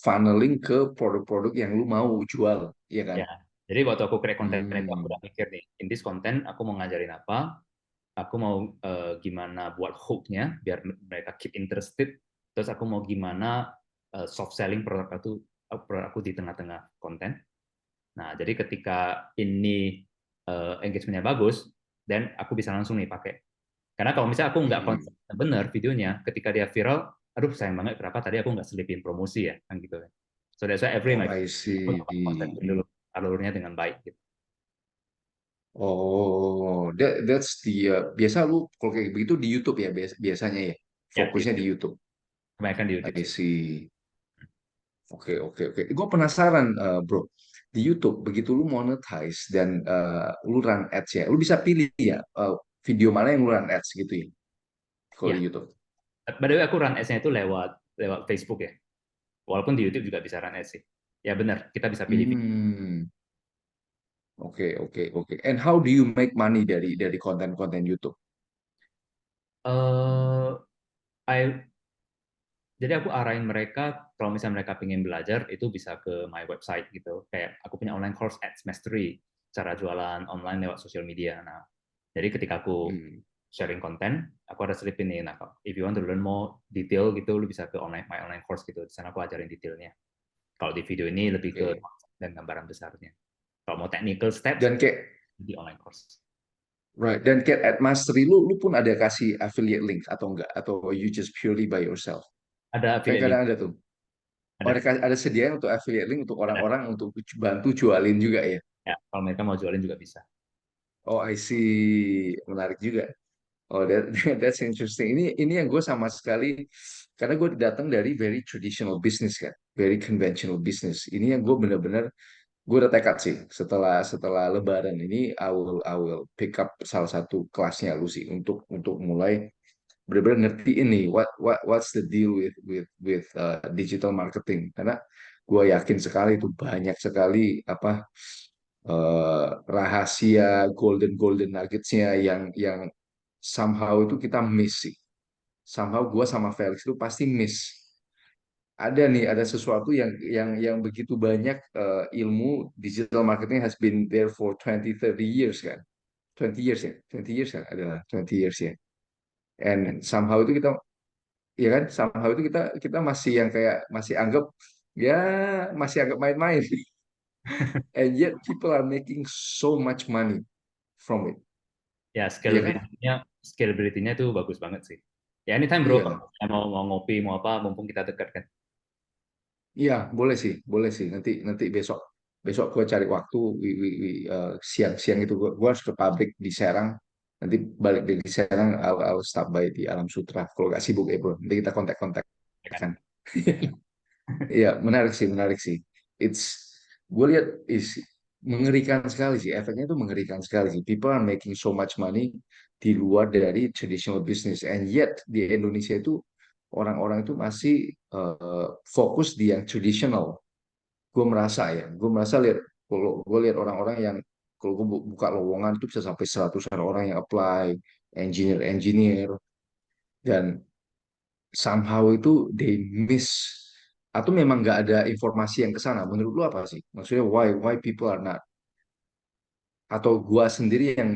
funneling ke produk-produk yang lu mau jual, iya kan? Ya, jadi waktu aku create konten itu aku Hmm, udah mikir nih, in this content aku mau ngajarin apa, aku mau gimana buat hook-nya biar mereka keep interested, terus aku mau gimana soft selling produk aku di tengah-tengah konten. Nah, jadi ketika ini engagement-nya bagus, dan aku bisa langsung nih pakai. Karena kalau misalnya aku nggak hmm. konsisten benar videonya, ketika dia viral, aduh sayang banget kenapa tadi aku nggak selipin promosi ya, kan gitu. So that's why every Oh, my I aku coba see. konsepin dulu alurnya dengan baik gitu. Oh, that's the biasa lu kalau kayak begitu di YouTube ya, biasanya ya. Ya, Fokusnya di YouTube. YouTube. Kebanyakan di YouTube I sih. see. Oke, oke, oke. Gue penasaran, bro. Di YouTube, begitu lu monetize dan lu run ads ya, lu bisa pilih ya video mana yang lu run ads gitu ya, kalau Ya, di YouTube. by the way aku run ads-nya itu lewat lewat Facebook ya. Walaupun di YouTube juga bisa run ads sih. Ya benar, kita bisa pilih video. Hmm, oke, oke, oke. And how do you make money dari konten-konten YouTube? Eh, I Jadi aku arahin mereka kalau misalnya mereka pengen belajar itu bisa ke my website gitu. Kayak aku punya online course Ads Mastery, cara jualan online lewat sosial media. Nah, jadi ketika aku Hmm, sharing konten, aku ada selipin nih. Nah, if you want to learn more detail gitu, lu bisa ke my online course gitu. Di sana aku ajarin detailnya. Kalau di video ini lebih ke oke. konsep dan gambaran besarnya. Kalau mau technical steps, Dan kayak di online course. right, dan kayak at Mastery lu pun ada kasih affiliate link atau enggak? Atau you just purely by yourself? Ada Kayak affiliate link. kadang ada tuh. Oh, Ada. ada sediaan untuk affiliate link untuk Ada. orang-orang untuk bantu jualin juga ya. Ya, kalau mereka mau jualin juga bisa. Oh, I see. Menarik juga. Oh, that's interesting. Ini yang gue sama sekali, karena gue datang dari very traditional business kan, very conventional business. Ini yang gue bener-bener, gue udah tekad sih. Setelah setelah Lebaran ini, I will pick up salah satu kelasnya lu sih, untuk mulai benar-benar ngerti ini what's the deal with digital marketing, karena gue yakin sekali itu banyak sekali apa rahasia golden nuggetsnya yang somehow itu kita miss sih. Somehow gua sama Felix itu pasti miss. Ada sesuatu yang begitu banyak, ilmu digital marketing has been there for 20-30 years kan. 20 years ya, 20 years kan adalah 20 years ya. And somehow itu kita, ya kan, somehow itu kita masih yang kayak masih anggap, ya masih anggap main-main. And yet people are making so much money from it. Ya, Iya kan? scalability-nya itu bagus banget sih. Ya, anytime bro, kalau Iya. mau ngopi, mau apa, mumpung kita dekat kan. Iya, boleh sih, boleh sih. Nanti nanti besok besok gue cari waktu, siang-siang itu gue harus ke pabrik di Serang. Nanti balik dari Serang, I'll stop by di Alam Sutra. Kalau nggak sibuk ya bro, nanti kita kontak-kontak Ya kan? kan. Iya, menarik sih, menarik sih. It's, gue lihat mengerikan sekali sih. Efeknya itu mengerikan sekali sih. People are making so much money di luar dari traditional business, and yet di Indonesia itu orang-orang itu masih fokus di yang traditional. Gue merasa lihat, kalau gue lihat orang-orang yang, kalau gue buka lowongan itu bisa sampai seratusan orang yang apply, engineer dan somehow itu they miss, atau memang nggak ada informasi yang ke sana. Menurut lu apa sih? Maksudnya why people are not, atau gua sendiri yang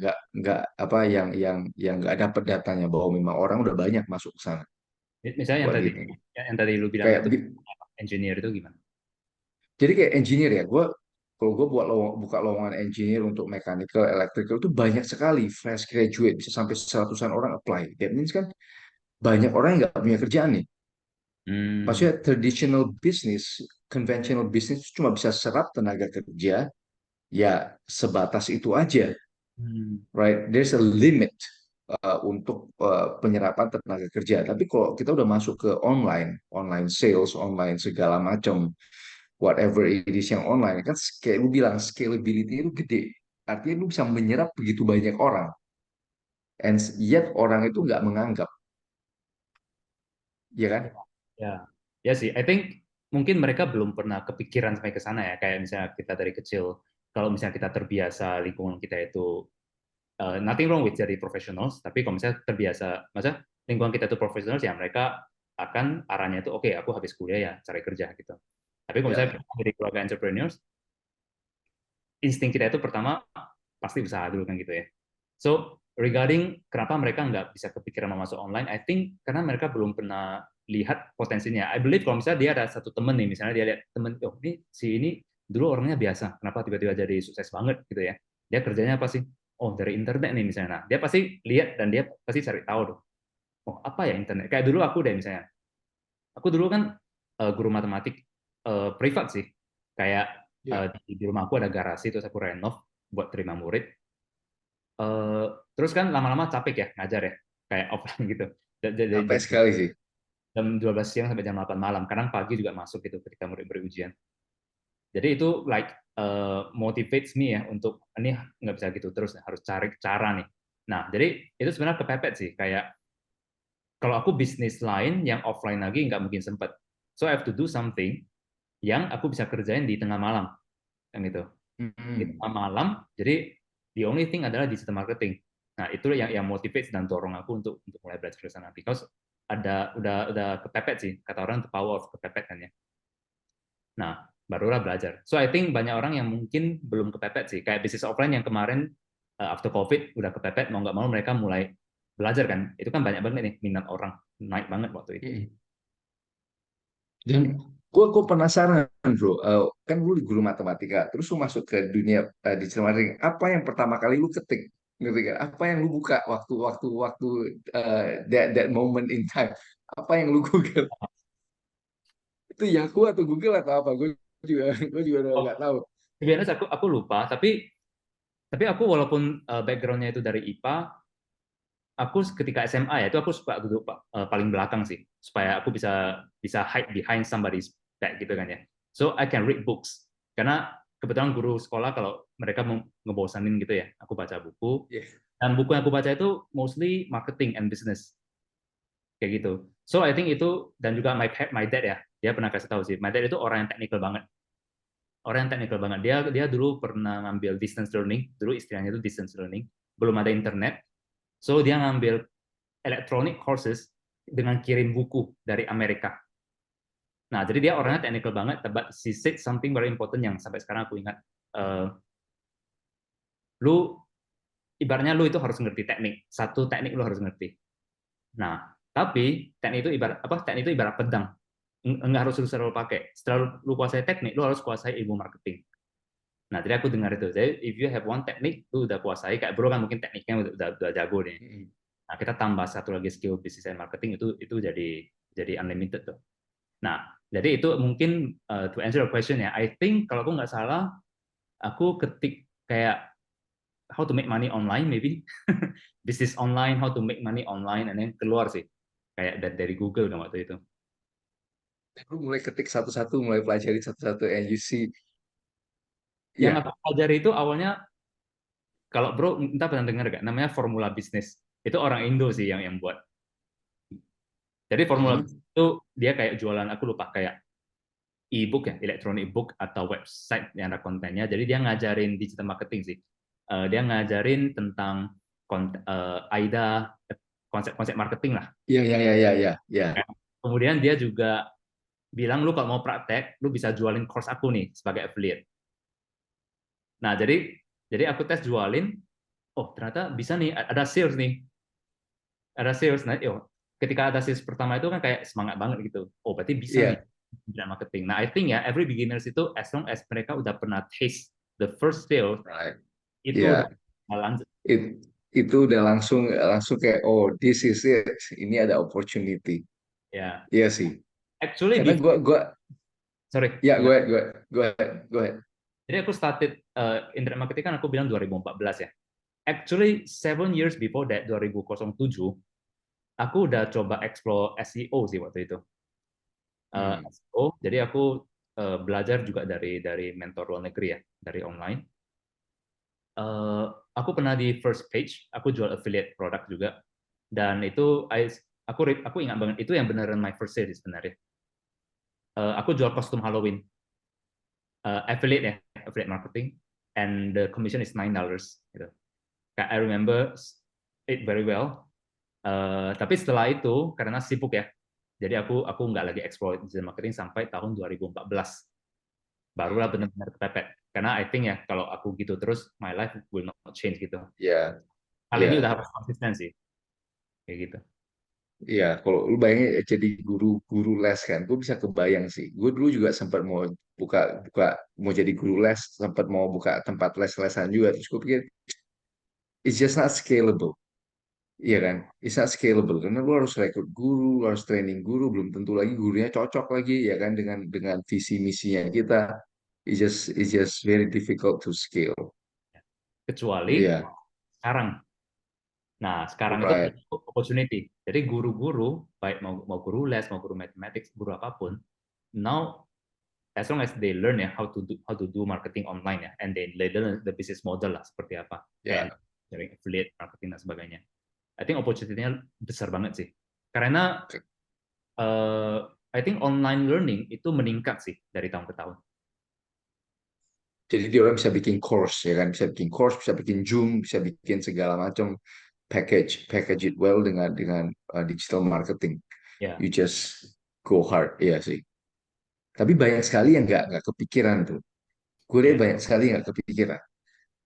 nggak apa yang nggak dapat datanya bahwa memang orang udah banyak masuk ke sana Misalnya buat ini. yang tadi lu bilang Kayak itu engineer itu gimana? jadi kayak engineer ya, kalau gue buka lowongan engineer untuk mechanical, electrical itu banyak sekali fresh graduate, bisa sampai seratusan orang apply. That means kan banyak orang yang nggak punya kerjaan nih. Hmm. Maksudnya traditional business, conventional business itu cuma bisa serap tenaga kerja ya sebatas itu aja, Hmm. right? There's a limit untuk penyerapan tenaga kerja. Tapi kalau kita udah masuk ke online sales, online segala macam, whatever it is yang online, kan kayak lu bilang scalability itu gede. Artinya lu bisa menyerap begitu banyak orang, and yet orang itu nggak menganggap, ya kan? Ya, ya sih. I think mungkin mereka belum pernah kepikiran sampai ke sana ya. Kayak misalnya kita dari kecil, kalau misalnya kita terbiasa lingkungan kita itu nothing wrong with jadi professionals, tapi kalau misalnya terbiasa, masa lingkungan kita itu professionals ya mereka akan arahnya itu oke, aku habis kuliah ya cari kerja gitu. Tapi kalau misalnya Ya, kita dari keluarga entrepreneurs, insting kita itu pertama pasti usaha dulu kan gitu ya. So regarding kenapa mereka nggak bisa kepikiran mau masuk online, I think karena mereka belum pernah lihat potensinya. I believe kalau misalnya dia ada satu temen nih, misalnya dia lihat temen, oh ini si ini dulu orangnya biasa, kenapa tiba-tiba jadi sukses banget gitu ya? Dia kerjanya apa sih? Oh dari internet nih misalnya. Nah, dia pasti lihat dan dia pasti cari tahu tuh. Oh apa ya internet? Kayak dulu aku deh misalnya. Aku dulu kan guru matematik privat sih. Kayak ya. di rumah aku ada garasi terus aku renov buat terima murid. Eh, Terus kan lama-lama capek ya ngajar ya, kayak offline gitu. Jadi Capek sekali sih. jam 12 siang sampai jam 8 malam. Kadang pagi juga masuk gitu ketika murid berujian. Jadi itu like motivates me ya untuk ini nggak bisa gitu terus harus cari cara nih. Nah, jadi itu sebenarnya kepepet sih kayak kalau aku bisnis lain yang offline lagi nggak mungkin sempet. So I have to do something yang aku bisa kerjain di tengah malam kan gitu. Di Hmm. tengah malam, jadi the only thing adalah digital marketing. Nah, itu yang motivate dan dorong aku untuk mulai belajar ke sana. Because udah kepepet sih, kata orang the power of kepepet kan ya. Nah, barulah belajar. So I think banyak orang yang mungkin belum kepepet sih. Kayak bisnis offline yang kemarin after COVID udah kepepet, mau nggak mau mereka mulai belajar kan. Itu kan banyak banget nih minat orang naik banget waktu itu. Hmm. Dan gue penasaran bro. Kan lu guru matematika, terus lu masuk ke dunia digital marketing. Apa yang pertama kali lu ketik? Ngerti gak? Apa yang lu buka waktu that moment in time? Apa yang lu Google? Itu Yahoo atau Google atau apa? Gue juga udah Oh, nggak tahu. sebenarnya aku lupa, tapi aku walaupun backgroundnya itu dari IPA, aku ketika SMA ya itu aku suka duduk paling belakang sih supaya aku bisa bisa hide behind somebody's back gitu kan ya. So I can read books karena kebetulan guru sekolah kalau mereka mau ngebosanin gitu ya, aku baca buku Yeah. dan buku yang aku baca itu mostly marketing and business kayak gitu. So I think itu dan juga my dad ya, dia pernah kasih tahu sih, my dad itu orang yang technical banget. orang yang technical banget. Dia dulu pernah ngambil distance learning, dulu istilahnya itu distance learning, belum ada internet, so dia ngambil electronic courses dengan kirim buku dari Amerika. Nah, jadi dia orangnya technical banget, but she said something very important yang sampai sekarang aku ingat. Eh, lu ibaratnya lu itu harus ngerti teknik, satu teknik lu harus ngerti. Nah, tapi teknik itu ibarat apa? Teknik itu ibarat pedang, nggak harus lu selalu pakai. Setelah lu kuasai teknik, lu harus kuasai ilmu marketing. Nah, jadi aku dengar itu. Jadi, if you have one teknik, lu udah kuasai. Kayak bro kan mungkin tekniknya udah jago nih. Mm. Nah, kita tambah satu lagi skill business and marketing itu jadi unlimited tuh. Nah, jadi itu mungkin to answer your question ya. I think kalau aku nggak salah, aku ketik kayak how to make money online maybe, business online, how to make money online, and then keluar sih kayak dari Google kan waktu itu. Lu mulai ketik satu-satu, mulai pelajari satu-satu, and you see, Yang ya, aku pelajari itu awalnya, kalau bro entah pernah dengar gak, namanya formula bisnis. Itu orang Indo sih yang buat. Jadi formula Mhm. bisnis itu dia kayak jualan, aku lupa, kayak e-book ya, electronic book atau website yang ada kontennya. Jadi dia ngajarin digital marketing sih. Dia ngajarin tentang AIDA, konsep-konsep marketing lah. Ya, ya, ya, ya, ya, ya, Kemudian dia juga bilang, lu kalau mau praktek, lu bisa jualin course aku nih sebagai affiliate. Nah, jadi aku tes jualin, oh ternyata bisa nih, ada sales nih, ada sales. Nah, ketika ada sales pertama itu kan kayak semangat banget gitu. Oh, berarti bisa nih ya, digital marketing. Nah, I think ya every beginners itu as long as mereka udah pernah taste the first sale, right, itu udah ya, lanjut. itu udah langsung langsung kayak, oh, this is it, ini ada opportunity. Ya, Iya sih, actually karena before, gua, sorry, ya, gimana? go ahead. Jadi aku started internet marketing kan aku bilang 2014 ya. Actually 7 years before that, 2007, aku udah coba explore SEO sih waktu itu. Hmm. SEO, jadi aku belajar juga dari mentor luar negeri ya, dari online. Eh, aku pernah di first page, aku jual affiliate produk juga, dan itu aku ingat banget itu yang beneran my first sale sebenarnya. Aku jual kostum Halloween, affiliate ya, affiliate marketing, and the commission is $9 gitu. I remember it very well. Tapi setelah itu karena sibuk ya, jadi aku nggak lagi explore digital marketing sampai tahun 2014. Barulah Hmm. benar-benar kepepet. Karena I think ya kalau aku gitu terus, my life will not change gitu. Ya, Kali ini udah ya, harus konsisten sih, kayak gitu. ya. Kalau lu bayangin jadi guru guru les kan, gue bisa kebayang sih. Gue dulu juga sempat mau buka buka mau jadi guru les, sempat mau buka tempat les-lesan juga. Terus gue pikir it's just not scalable. Iya kan? It's not scalable karena lu harus rekrut guru, lu harus training guru, belum tentu lagi gurunya cocok lagi ya kan dengan visi misinya kita. It's just very difficult to scale. Kecuali Iya, sekarang. Nah, sekarang itu ada right. opportunity. Jadi guru-guru, baik mau guru les, mau guru mathematics, guru apapun, now as long as they learn ya how to do marketing online ya, and they learn the business model lah seperti apa, kayak Ya, dari affiliate marketing dan sebagainya. I think opportunity-nya besar banget sih. Karena eh, I think online learning itu meningkat sih dari tahun ke tahun. jadi dia orang bisa bikin course ya kan, bisa bikin course, bisa bikin Zoom, bisa bikin segala macam package it well dengan digital marketing. Ya, You just go hard, iya sih. Tapi banyak sekali yang nggak kepikiran tuh. Gue lihat ya, banyak sekali yang nggak kepikiran.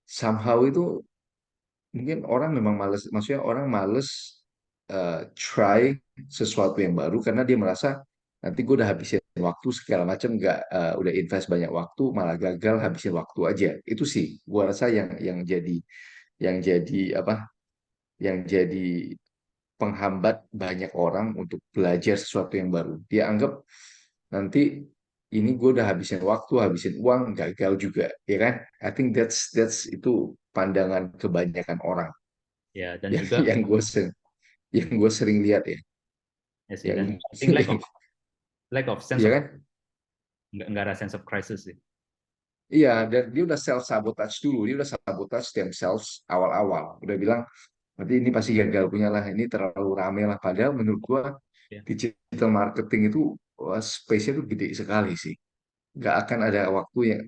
Somehow itu mungkin orang memang males, maksudnya orang males try sesuatu yang baru karena dia merasa nanti gue udah habisin waktu segala macam, nggak udah invest banyak waktu malah gagal habisin waktu aja. Itu sih gue rasa yang jadi apa, yang jadi penghambat banyak orang untuk belajar sesuatu yang baru. Dia anggap nanti ini gue udah habisin waktu, habisin uang, gagal juga, ya kan? I think that's itu pandangan kebanyakan orang ya, dan yang juga yang gue sering lihat ya, ya sih, dan yang juga I think lack of sense iya of, kan? nggak ada sense of crisis sih. Iya, dan dia udah self sabotage dulu, dia udah sabotage themselves awal-awal, udah bilang nanti ini pasti gagal punya lah, ini terlalu rame lah. Padahal menurut gua Ya, digital marketing itu, wah, space-nya tuh gede sekali sih. nggak akan ada waktu yang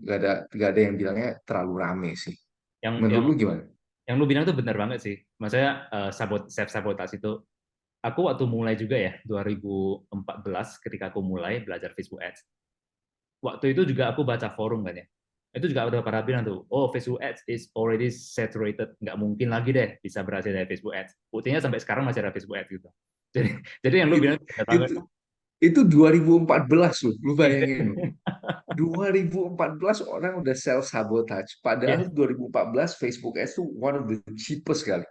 nggak ada yang bilangnya terlalu rame sih. Yang Menurut yang lu gimana? yang lu bilang tuh benar banget sih. Maksudnya self sabotage itu. Aku waktu mulai juga ya 2014 ketika aku mulai belajar Facebook Ads. Waktu itu juga aku baca forum kan ya. Itu juga ada para bilang tuh, oh Facebook Ads is already saturated, nggak mungkin lagi deh bisa berhasil dari Facebook Ads. Buktinya sampai sekarang masih ada Facebook Ads gitu. Jadi jadi yang lu It- bilang benar banget. itu itu 2014 loh, lu bayangin loh. 2014 orang udah self sabotage. Padahal Yes, 2014 Facebook Ads tuh one of the cheapest kali.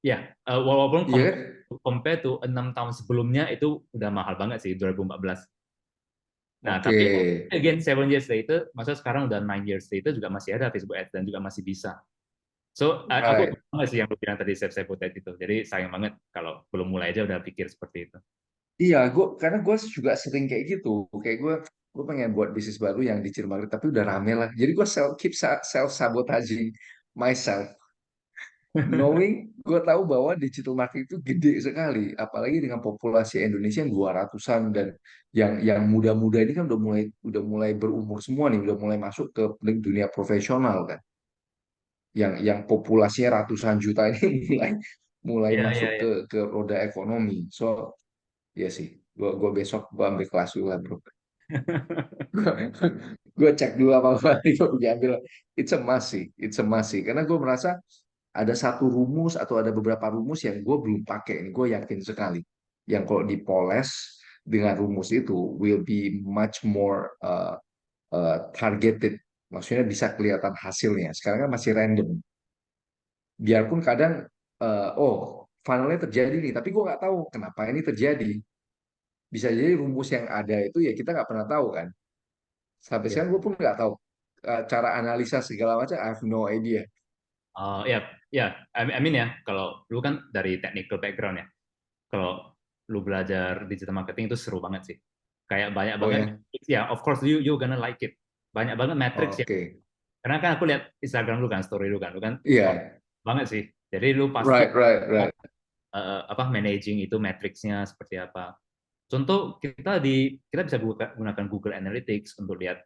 ya. Walaupun Iya kan? compare to 6 tahun sebelumnya itu udah mahal banget sih 2014. Nah, Oke. tapi again 7 years later, masa sekarang udah 9 years later juga masih ada Facebook Ads dan juga masih bisa. So, aku Right. banget sih yang lu bilang tadi self sabotage itu. Jadi sayang banget kalau belum mulai aja udah pikir seperti itu. Iya, karena gue juga sering kayak gitu. Kayak gue pengen buat bisnis baru yang digital market, tapi udah rame lah. Jadi gue self sabotaging myself, knowing gue tahu bahwa digital market itu gede sekali, apalagi dengan populasi Indonesia yang 200-an dan yang muda-muda ini kan udah mulai berumur semua nih, udah mulai masuk ke dunia profesional kan. Yang populasinya ratusan juta ini mulai mulai Iya, iya, masuk iya. ke roda ekonomi. So, ya sih, gua besok gua ambil kelas dulu lah bro. Gue cek dulu apa-apa nih gue diambil. It's a must sih. Karena gue merasa ada satu rumus atau ada beberapa rumus yang gue belum pakai. Ini gue yakin sekali. Yang kalau dipoles dengan rumus itu will be much more targeted. Maksudnya bisa kelihatan hasilnya. Sekarang kan masih random. Biarpun kadang oh funnelnya terjadi nih, tapi gue nggak tahu kenapa ini terjadi. Bisa jadi rumus yang ada itu ya kita nggak pernah tahu kan. Sampai Iya. sekarang gue pun nggak tahu cara analisa segala macam. I have no idea. Ya, ya. I mean ya, kalau lu kan dari technical background ya. Kalau lu belajar digital marketing itu seru banget sih. Kayak banyak Oh banget, ya, ya of course you gonna like it. Banyak banget matrix ya. oke, Karena kan aku lihat Instagram lu kan, story lu kan, wah iya, banget sih. Jadi lu pasti right, right, right. apa managing itu matriksnya seperti apa. Contoh kita bisa gunakan Google Analytics untuk lihat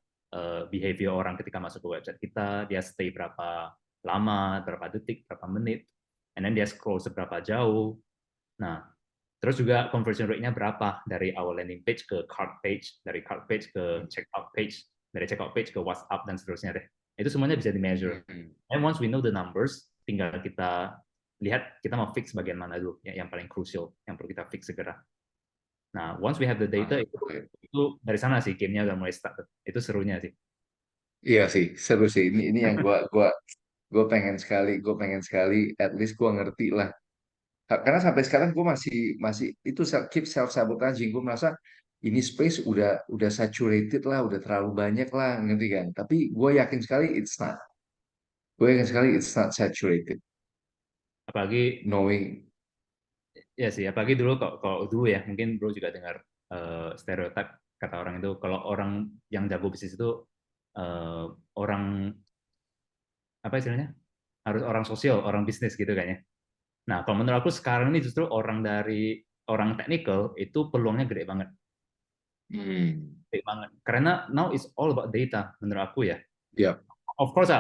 behavior orang ketika masuk ke website kita, dia stay berapa lama, berapa detik, berapa menit, and then dia scroll seberapa jauh. Nah, terus juga conversion rate-nya berapa dari our landing page ke cart page, dari cart page ke checkout page, dari checkout page ke WhatsApp dan seterusnya deh. Itu semuanya bisa di measure. Hmm. And once we know the numbers, tinggal kita lihat kita mau fix bagian mana dulu yang paling crucial, yang perlu kita fix segera. Nah, once we have the data Oke. itu dari sana sih gamenya udah mulai start. Itu serunya sih. Iya sih, seru sih. Ini yang gue pengen sekali. At least gue ngerti lah. Karena sampai sekarang gue masih masih itu keep self sabotaging. Gue merasa ini space udah saturated lah, udah terlalu banyak lah, ngerti kan? Tapi gue yakin sekali it's not. Gue yakin sekali it's not saturated. Apalagi Knowing, ya sih, apalagi dulu kalau dulu ya, mungkin bro juga dengar stereotip kata orang itu kalau orang yang jago bisnis itu eh, orang apa istilahnya? Harus orang sosial, orang bisnis gitu kayaknya. Nah, kalau menurut aku sekarang ini justru orang dari orang technical itu peluangnya gede banget. hmm, Gede banget. Karena now it's all about data menurut aku ya. ya, Of course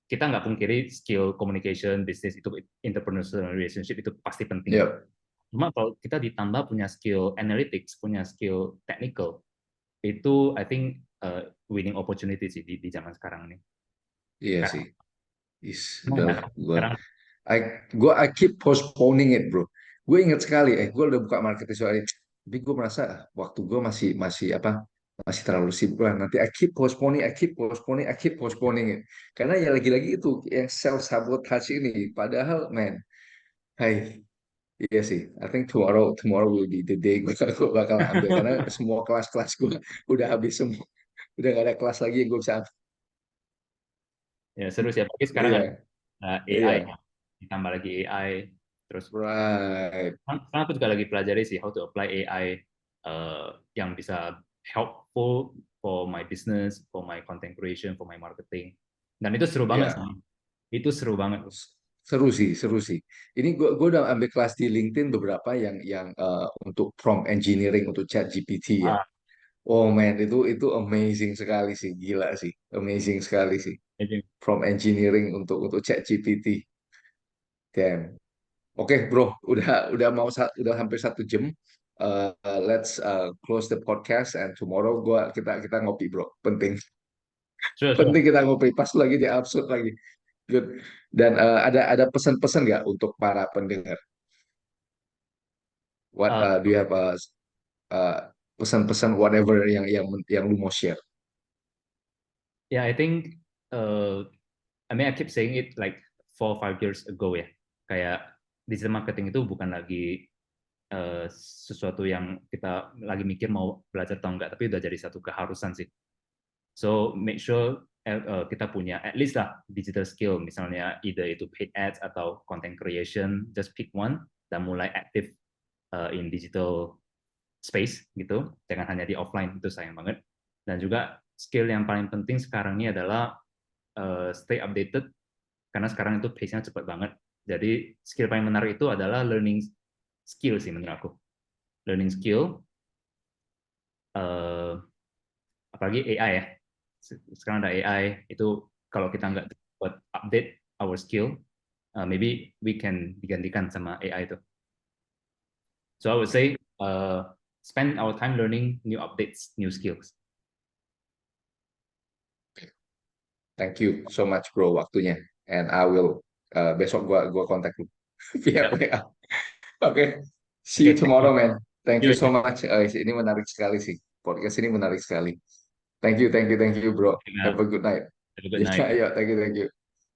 kita nggak pungkiri skill communication, bisnis itu interpersonal relationship itu pasti penting. ya, Cuma kalau kita ditambah punya skill analytics, punya skill technical, itu I think winning opportunity sih di zaman sekarang ini. iya Karena sih. Is, emang udahlah, nggak tahu sekarang I, I keep postponing it, bro. Gue inget sekali, gue udah buka marketing soal ini, tapi gue merasa waktu gue masih masih apa, masih terlalu sibuk lah. Nanti I keep postponing it. Karena ya lagi-lagi itu yang self sabotage ini. Padahal, man, hai, iya sih. I think tomorrow will be the day gue bakal ambil karena semua kelas-kelas gue udah habis semua, udah gak ada kelas lagi yang gue bisa ambil. ya seru sih. Apalagi sekarang ada Iya, AI, iya, ditambah lagi AI, terus right. sekarang aku juga lagi pelajari sih how to apply AI yang bisa helpful for my business, for my content creation, for my marketing. Dan itu seru banget sih. Iya. Itu seru banget. Seru sih, seru sih. Ini gue udah ambil kelas di LinkedIn beberapa yang untuk prompt engineering untuk chat GPT ya. Oh man, itu amazing sekali sih, gila sih, amazing sekali sih. From engineering untuk ChatGPT, damn. Oke bro, udah udah hampir 1 jam. Let's close the podcast and tomorrow kita kita ngopi bro. Penting Sure, sure. penting kita ngopi. Pas lagi di absurd lagi. Good. Dan ada pesan-pesan nggak untuk para pendengar? What Uh, do you have uh, pesan-pesan whatever yang lu mau share? yeah, I think I mean I keep saying it like 4 or 5 years ago ya. Kayak digital marketing itu bukan lagi sesuatu yang kita lagi mikir mau belajar atau enggak, tapi udah jadi satu keharusan sih. So make sure kita punya at least lah digital skill, misalnya either itu paid ads atau content creation, just pick one dan mulai aktif in digital space gitu, jangan hanya di offline, itu sayang banget. Dan juga skill yang paling penting sekarang ini adalah stay updated, karena sekarang itu pace-nya cepat banget. Jadi skill paling menarik itu adalah learning skill sih menurut aku. Learning skill, uh, apalagi AI ya. Sekarang ada AI, itu kalau kita nggak buat update our skill, maybe we can digantikan sama AI itu. So I would say spend our time learning new updates, new skills. Thank you so much bro waktunya. And I will besok gua kontak lu via Yep. WA. Oke, see you Okay, thank you. tomorrow man. Thank you You, so much. Ini menarik sekali sih. Podcast ini menarik sekali. Thank you bro. have Have a good night. a good Ya, night. ya, thank you.